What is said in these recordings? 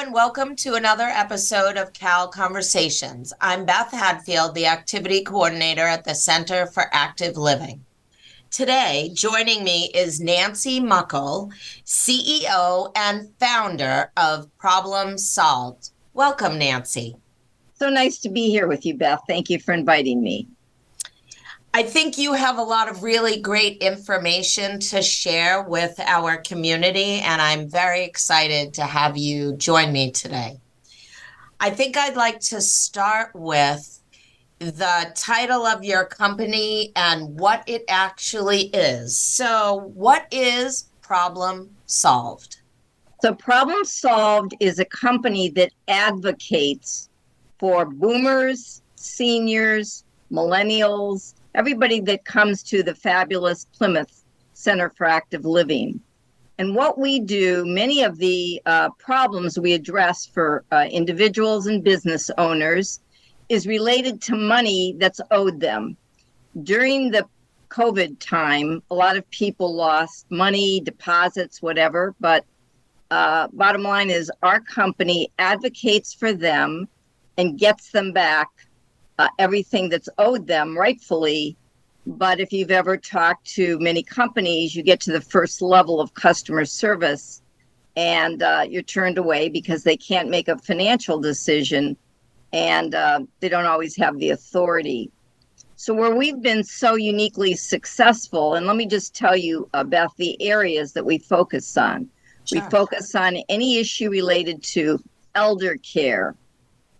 Welcome to another episode of Cal Conversations. I'm Beth Hadfield, the Activity Coordinator at the Center for Active Living. Today, joining me is Nancy Muckle, CEO and founder of Problem Solved. Welcome, Nancy. So nice to be here with you, Beth. Thank you for inviting me. I think you have a lot of really great information to share with our community, and I'm very excited to have you join me today. I think I'd like to start with the title of your company and what it actually is. So, what is Problem Solved? So, Problem Solved is a company that advocates for boomers, seniors, millennials, everybody that comes to the fabulous Plymouth Center for Active Living. And what we do, many of the problems we address for individuals and business owners is related to money that's owed them. During the COVID time, a lot of people lost money, deposits, whatever, but bottom line is our company advocates for them and gets them back everything that's owed them rightfully. But if you've ever talked to many companies, you get to the first level of customer service and you're turned away because they can't make a financial decision and they don't always have the authority. So where we've been so uniquely successful, and let me just tell you, Beth, the areas that we focus on. Sure. We focus on any issue related to elder care,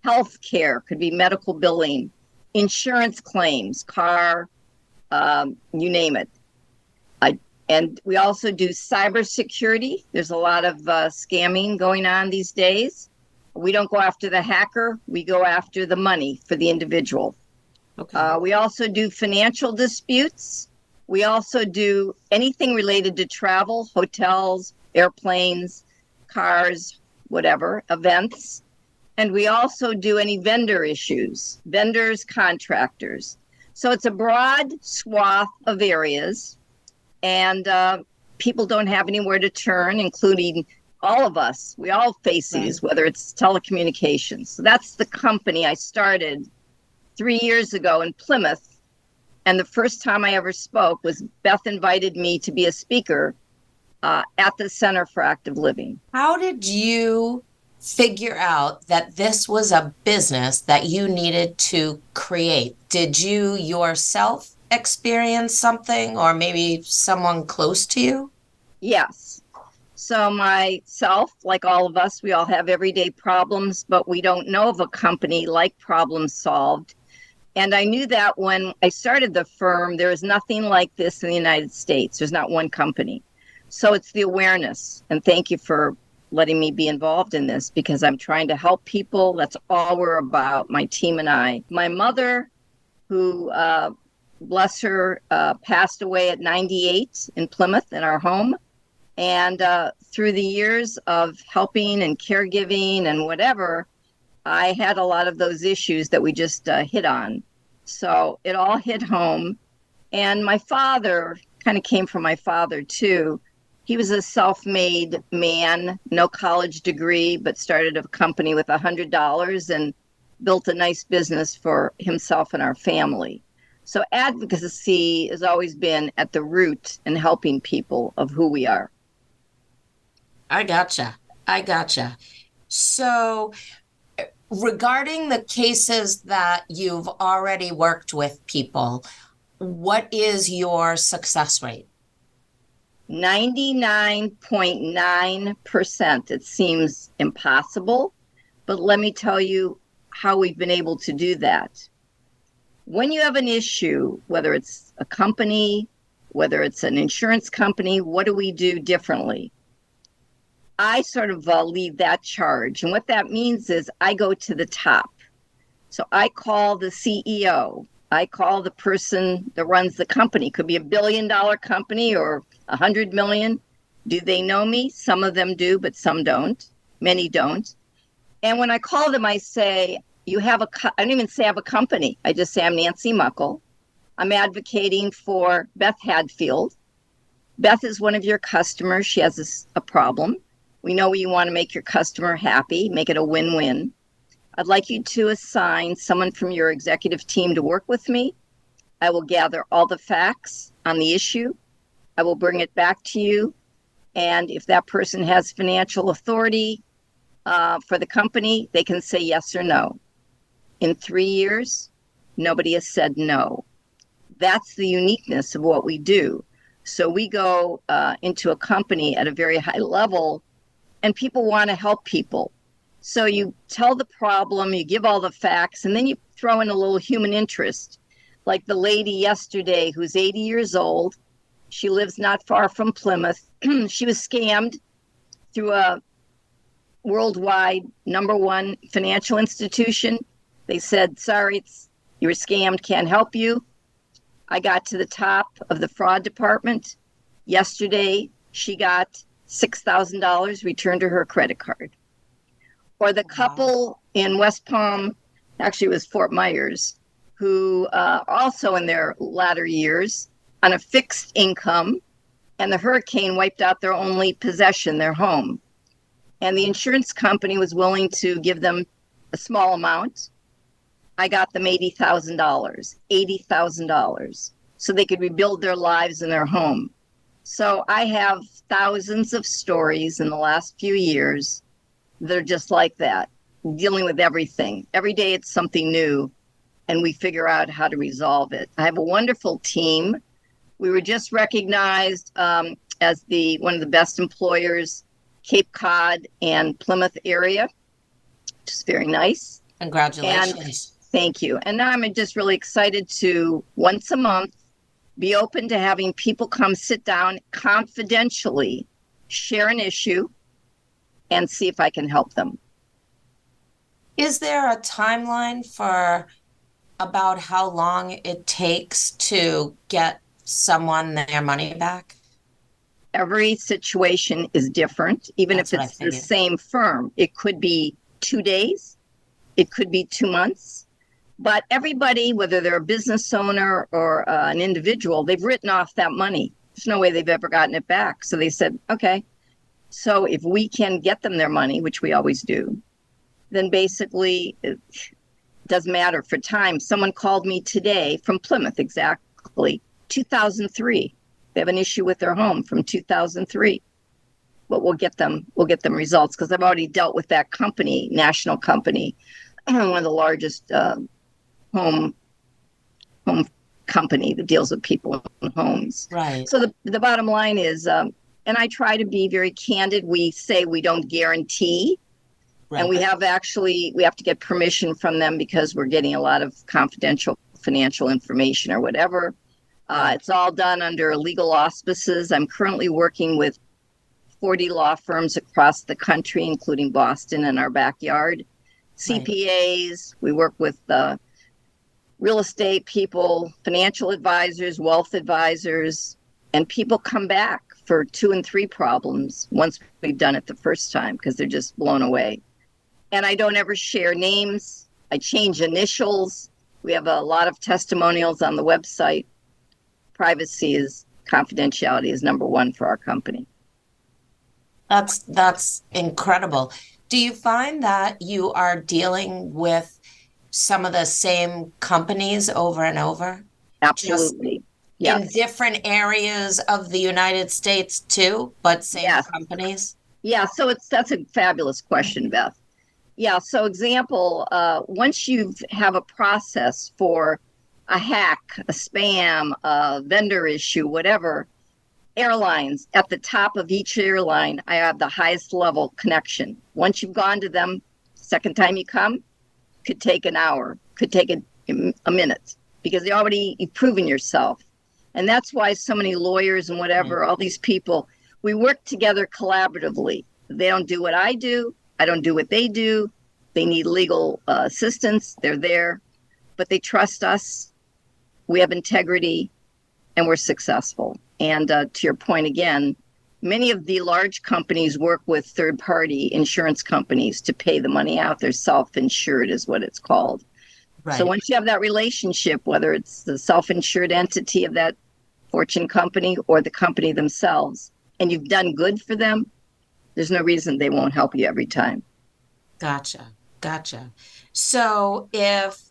health care, could be medical billing, insurance claims, car, you name it. And we also do cybersecurity. There's a lot of scamming going on these days. We don't go after the hacker. We go after the money for the individual. Okay. We also do financial disputes. We also do anything related to travel, hotels, airplanes, cars, whatever, events. And we also do any vendor issues, vendors, contractors. So it's a broad swath of areas, and people don't have anywhere to turn, including all of us. We all face these, whether it's telecommunications. So that's the company I started 3 years ago in Plymouth. And the first time I ever spoke was Beth invited me to be a speaker at the Center for Active Living. How did you figure out that this was a business that you needed to create? Did you yourself experience something, or maybe someone close to you? Yes. So myself, like all of us, we all have everyday problems, but we don't know of a company like Problem Solved. And I knew that when I started the firm, there is nothing like this in the United States. There's not one company. So it's the awareness. And thank you for letting me be involved in this, because I'm trying to help people. That's all we're about, my team and I. My mother, who, bless her, passed away at 98 in Plymouth in our home. And through the years of helping and caregiving and whatever, I had a lot of those issues that we just hit on. So it all hit home. And my father kind of came from my father, too. He was a self-made man, no college degree, but started a company with $100 and built a nice business for himself and our family. So advocacy has always been at the root in helping people of who we are. I gotcha. So regarding the cases that you've already worked with people, what is your success rate? 99.9%. It seems impossible, but let me tell you how we've been able to do that. When you have an issue, whether it's a company, whether it's an insurance company, what do we do differently? I sort of lead that charge. And what that means is I go to the top. So I call the CEO. I call the person that runs the company. Could be $1 billion company or 100 million. Do they know me? Some of them do, but some don't. Many don't. And when I call them, I say, I don't even say I have a company. I just say I'm Nancy Muckle. I'm advocating for Beth Hadfield. Beth is one of your customers. She has a problem. We know you want to make your customer happy, make it a win-win. I'd like you to assign someone from your executive team to work with me. I will gather all the facts on the issue. I will bring it back to you. And if that person has financial authority for the company, they can say yes or no. In 3 years, nobody has said no. That's the uniqueness of what we do. So we go into a company at a very high level, and people want to help people. So you tell the problem, you give all the facts, and then you throw in a little human interest. Like the lady yesterday who's 80 years old. She lives not far from Plymouth. She was scammed through a worldwide #1 financial institution. They said, sorry, you were scammed, can't help you. I got to the top of the fraud department. Yesterday, she got $6,000 returned to her credit card. Or the couple in West Palm, actually it was Fort Myers, who also in their latter years on a fixed income, and the hurricane wiped out their only possession, their home. And the insurance company was willing to give them a small amount. I got them $80,000, so they could rebuild their lives and their home. So I have thousands of stories in the last few years that are just like that, dealing with everything. Every day it's something new, and we figure out how to resolve it. I have a wonderful team. We were just recognized as one of the best employers, Cape Cod and Plymouth area, which is very nice. Congratulations. And thank you. And now I'm just really excited to once a month be open to having people come sit down confidentially, share an issue, and see if I can help them. Is there a timeline for about how long it takes to get someone their money back? Every situation is different, even if it's the same firm. It could be 2 days, it could be 2 months, but everybody, whether they're a business owner or an individual, they've written off that money. There's no way they've ever gotten it back. So they said, okay, so if we can get them their money, which we always do, then basically it doesn't matter for time. Someone called me today from Plymouth, exactly 2003. They have an issue with their home from 2003. But we'll get them results, because I've already dealt with that company, national company, one of the largest home company that deals with people in homes. Right. So the bottom line is, and I try to be very candid. We say we don't guarantee. Right. And we have to get permission from them because we're getting a lot of confidential financial information or whatever. It's all done under legal auspices. I'm currently working with 40 law firms across the country, including Boston and our backyard. CPAs, we work with real estate people, financial advisors, wealth advisors, and people come back for 2 and 3 problems once we've done it the first time because they're just blown away. And I don't ever share names. I change initials. We have a lot of testimonials on the website. Confidentiality is #1 for our company. That's incredible. Do you find that you are dealing with some of the same companies over and over? Absolutely. Yes. In different areas of the United States too, but same companies? Yeah, so that's a fabulous question, Beth. Yeah, so example, once you have a process for a hack, a spam, a vendor issue, whatever, Airlines, at the top of each airline, I have the highest level connection. Once you've gone to them, second time you come, could take an hour, could take a minute, because you've proven yourself. And that's why so many lawyers and whatever, all these people, we work together collaboratively. They don't do what I do. I don't do what they do. They need legal assistance. They're there, but they trust us. We have integrity, and we're successful. And to your point again, many of the large companies work with third-party insurance companies to pay the money out. They're self-insured is what it's called. Right. So once you have that relationship, whether it's the self-insured entity of that Fortune company or the company themselves, and you've done good for them, there's no reason they won't help you every time. Gotcha. So if,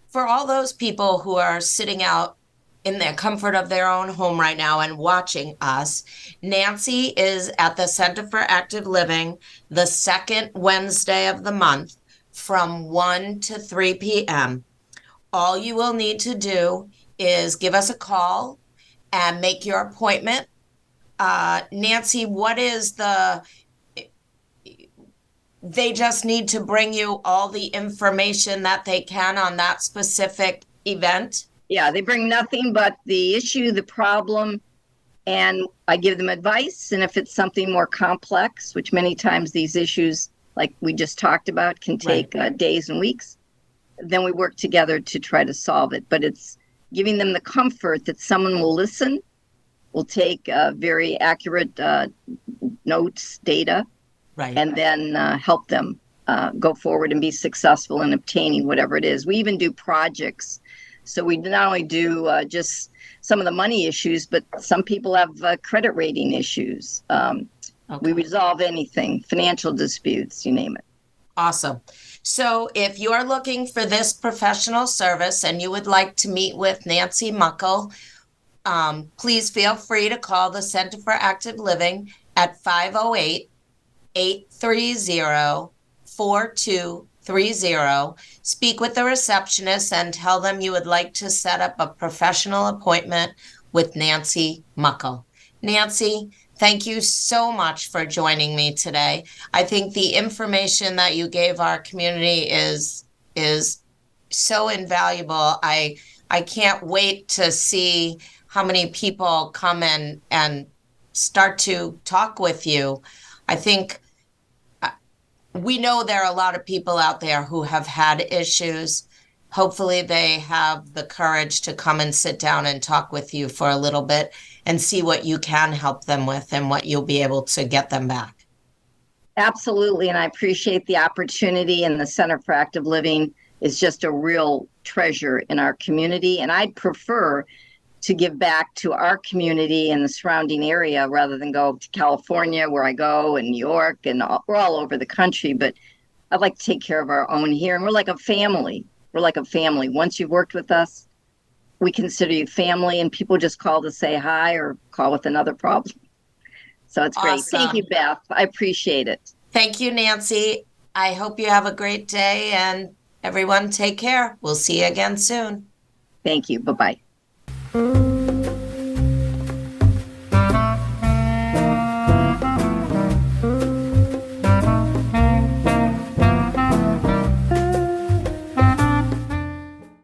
for all those people who are sitting out in the comfort of their own home right now and watching us, Nancy is at the Center for Active Living the second Wednesday of the month from 1 to 3 p.m. All you will need to do is give us a call and make your appointment. Nancy, they just need to bring you all the information that they can on that specific event? Yeah, they bring nothing but the issue, the problem, and I give them advice. And if it's something more complex, which many times these issues, like we just talked about, can take days and weeks, then we work together to try to solve it. But it's giving them the comfort that someone will listen, will take very accurate notes, data, and then help them go forward and be successful in obtaining whatever it is. We even do projects. So we not only do just some of the money issues, but some people have credit rating issues. We resolve anything, financial disputes, you name it. Awesome. So if you are looking for this professional service and you would like to meet with Nancy Muckle, please feel free to call the Center for Active Living at 508-830-4230. Speak with the receptionist and tell them you would like to set up a professional appointment with Nancy Muckle. Nancy, thank you so much for joining me today. I think the information that you gave our community is so invaluable. I can't wait to see how many people come in and start to talk with you. I think we know there are a lot of people out there who have had issues. Hopefully they have the courage to come and sit down and talk with you for a little bit and see what you can help them with and what you'll be able to get them back. Absolutely. And I appreciate the opportunity, and the Center for Active Living is just a real treasure in our community. And I'd prefer to give back to our community and the surrounding area rather than go to California, where I go, and New York, and we're all over the country. But I'd like to take care of our own here. And we're like a family. We're like a family. Once you've worked with us, we consider you family, and people just call to say hi or call with another problem. So it's great. Awesome. Thank you, Beth. I appreciate it. Thank you, Nancy. I hope you have a great day, and everyone take care. We'll see you again soon. Thank you. Bye-bye.